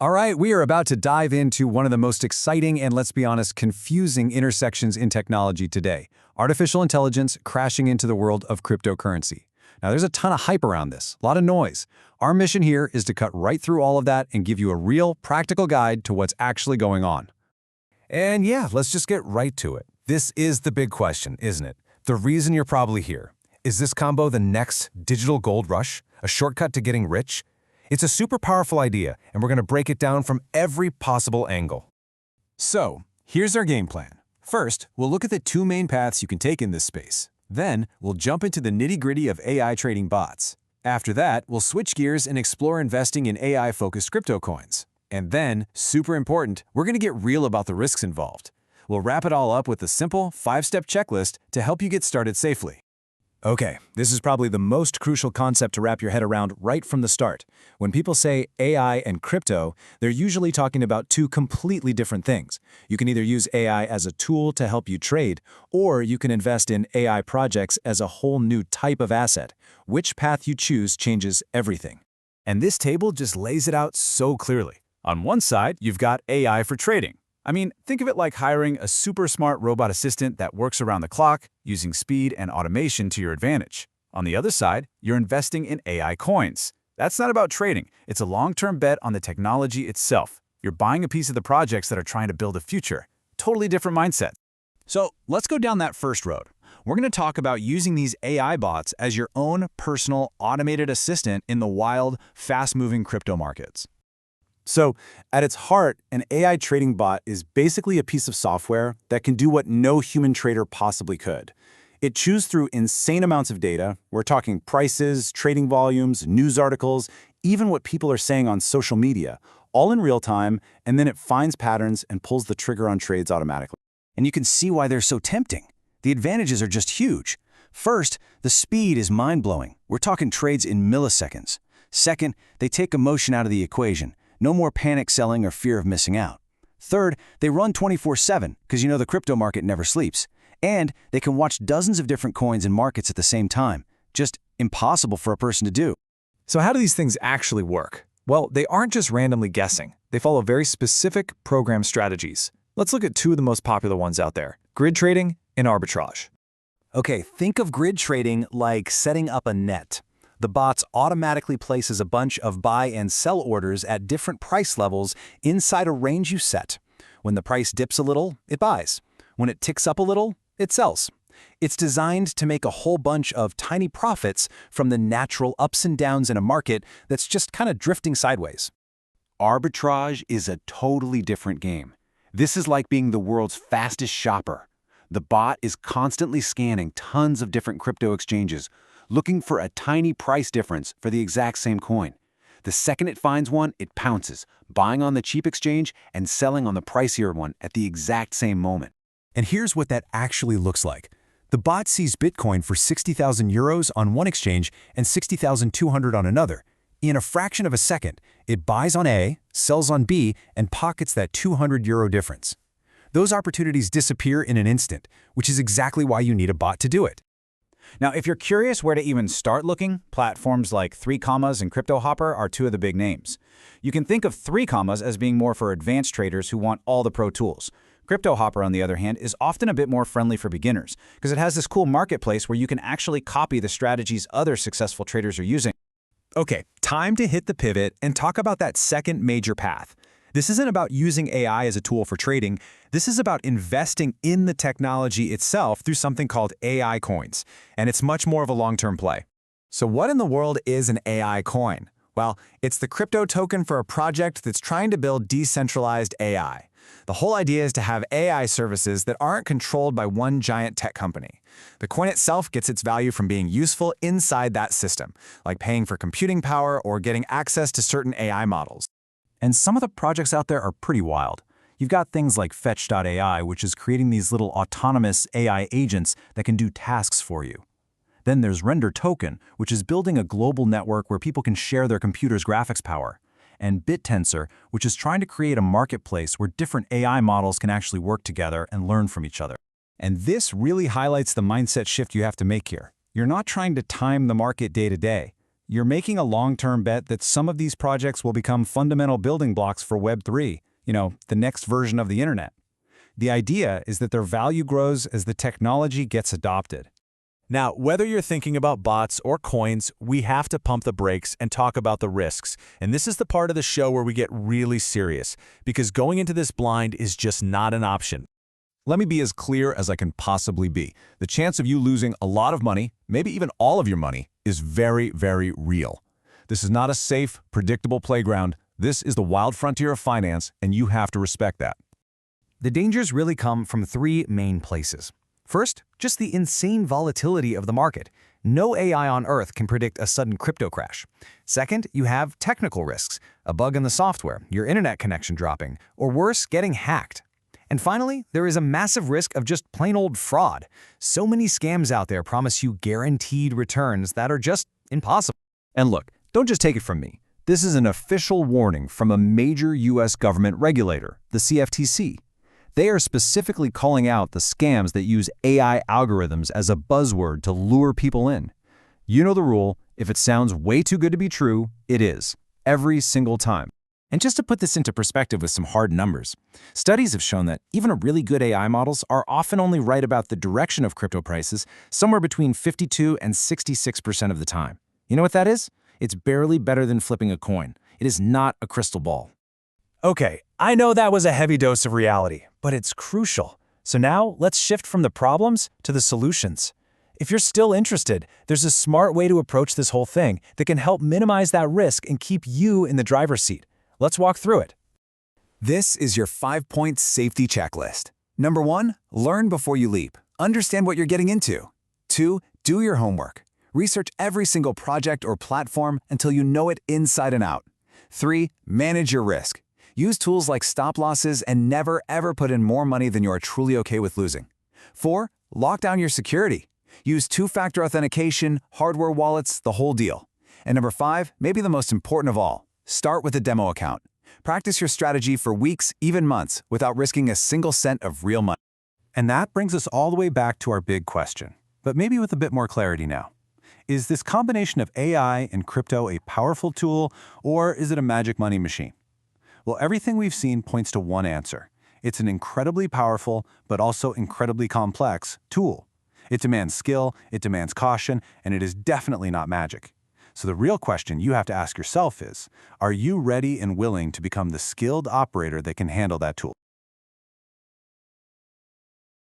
All right, we are about to dive into one of the most exciting and, let's be honest, confusing intersections in technology today: artificial intelligence crashing into the world of cryptocurrency. Now, there's a ton of hype around this, a lot of noise. Our mission here is to cut right through all of that and give you a real, practical guide to what's actually going on. And yeah, let's just get right to it. This is the big question, isn't it? The reason you're probably here. Is this combo the next digital gold rush? A shortcut to getting rich? It's a super powerful idea, and we're going to break it down from every possible angle. So, here's our game plan. First, we'll look at the two main paths you can take in this space. Then, we'll jump into the nitty-gritty of AI trading bots. After that, we'll switch gears and explore investing in AI-focused crypto coins. And then, super important, we're going to get real about the risks involved. We'll wrap it all up with a simple 5-step checklist to help you get started safely. Okay, this is probably the most crucial concept to wrap your head around right from the start. When people say AI and crypto, they're usually talking about two completely different things. You can either use AI as a tool to help you trade, or you can invest in AI projects as a whole new type of asset. Which path you choose changes everything. And this table just lays it out so clearly. On one side, you've got AI for trading. I mean, think of it like hiring a super smart robot assistant that works around the clock, using speed and automation to your advantage. On the other side, you're investing in AI coins. That's not about trading. It's a long-term bet on the technology itself. You're buying a piece of the projects that are trying to build a future. Totally different mindset. So let's go down that first road. We're going to talk about using these AI bots as your own personal automated assistant in the wild, fast-moving crypto markets. So, at its heart, an AI trading bot is basically a piece of software that can do what no human trader possibly could. It chews through insane amounts of data. We're talking prices, trading volumes, news articles, even what people are saying on social media, all in real time, and then it finds patterns and pulls the trigger on trades automatically. And you can see why they're so tempting. The advantages are just huge. First, the speed is mind-blowing. We're talking trades in milliseconds. Second, they take emotion out of the equation. No more panic selling or fear of missing out. Third, they run 24/7 because you know the crypto market never sleeps. And they can watch dozens of different coins and markets at the same time. Just impossible for a person to do. So how do these things actually work? Well, they aren't just randomly guessing. They follow very specific program strategies. Let's look at two of the most popular ones out there: grid trading and arbitrage. Okay, think of grid trading like setting up a net. The bots automatically places a bunch of buy and sell orders at different price levels inside a range you set. When the price dips a little, it buys. When it ticks up a little, it sells. It's designed to make a whole bunch of tiny profits from the natural ups and downs in a market that's just kind of drifting sideways. Arbitrage is a totally different game. This is like being the world's fastest shopper. The bot is constantly scanning tons of different crypto exchanges, looking for a tiny price difference for the exact same coin. The second it finds one, it pounces, buying on the cheap exchange and selling on the pricier one at the exact same moment. And here's what that actually looks like. The bot sees Bitcoin for 60,000 euros on one exchange and 60,200 on another. In a fraction of a second, it buys on A, sells on B, and pockets that 200 euro difference. Those opportunities disappear in an instant, which is exactly why you need a bot to do it. Now, if you're curious where to even start looking, platforms like 3 and Cryptohopper are two of the big names. You can think of 3 as being more for advanced traders who want all the pro tools. Cryptohopper, on the other hand, is often a bit more friendly for beginners because it has this cool marketplace where you can actually copy the strategies other successful traders are using. Okay, time to hit the pivot and talk about that second major path. This isn't about using AI as a tool for trading. This is about investing in the technology itself through something called AI coins, and it's much more of a long-term play. So what in the world is an AI coin? Well, it's the crypto token for a project that's trying to build decentralized AI. The whole idea is to have AI services that aren't controlled by one giant tech company. The coin itself gets its value from being useful inside that system, like paying for computing power or getting access to certain AI models. And some of the projects out there are pretty wild. You've got things like Fetch.ai, which is creating these little autonomous AI agents that can do tasks for you. Then there's Render Token, which is building a global network where people can share their computer's graphics power. And BitTensor, which is trying to create a marketplace where different AI models can actually work together and learn from each other. And this really highlights the mindset shift you have to make here. You're not trying to time the market day to day. You're making a long-term bet that some of these projects will become fundamental building blocks for Web 3, the next version of the internet. The idea is that their value grows as the technology gets adopted. Now, whether you're thinking about bots or coins, we have to pump the brakes and talk about the risks. And this is the part of the show where we get really serious, because going into this blind is just not an option. Let me be as clear as I can possibly be. The chance of you losing a lot of money, maybe even all of your money, is very, very real. This is not a safe, predictable playground. This is the wild frontier of finance, and you have to respect that. The dangers really come from three main places. First, just the insane volatility of the market. No AI on Earth can predict a sudden crypto crash. Second, you have technical risks, a bug in the software, your internet connection dropping, or worse, getting hacked. And finally, there is a massive risk of just plain old fraud. So many scams out there promise you guaranteed returns that are just impossible. And look, don't just take it from me. This is an official warning from a major U.S. government regulator, the CFTC. They are specifically calling out the scams that use AI algorithms as a buzzword to lure people in. You know the rule. If it sounds way too good to be true, it is. Every single time. And just to put this into perspective with some hard numbers, studies have shown that even really good AI models are often only right about the direction of crypto prices somewhere between 52 and 66% of the time. You know what that is? It's barely better than flipping a coin. It is not a crystal ball. Okay, I know that was a heavy dose of reality, but it's crucial. So now let's shift from the problems to the solutions. If you're still interested, there's a smart way to approach this whole thing that can help minimize that risk and keep you in the driver's seat. Let's walk through it. This is your 5-point safety checklist. Number 1, learn before you leap. Understand what you're getting into. 2, do your homework. Research every single project or platform until you know it inside and out. 3, manage your risk. Use tools like stop losses and never ever put in more money than you are truly okay with losing. 4, lock down your security. Use two-factor authentication, hardware wallets, the whole deal. And number 5, maybe the most important of all, start with a demo account. Practice your strategy for weeks, even months, without risking a single cent of real money. And that brings us all the way back to our big question, but maybe with a bit more clarity now. Is this combination of AI and crypto a powerful tool, or is it a magic money machine? Well, everything we've seen points to one answer. It's an incredibly powerful, but also incredibly complex tool. It demands skill, it demands caution, and it is definitely not magic. So the real question you have to ask yourself is, are you ready and willing to become the skilled operator that can handle that tool?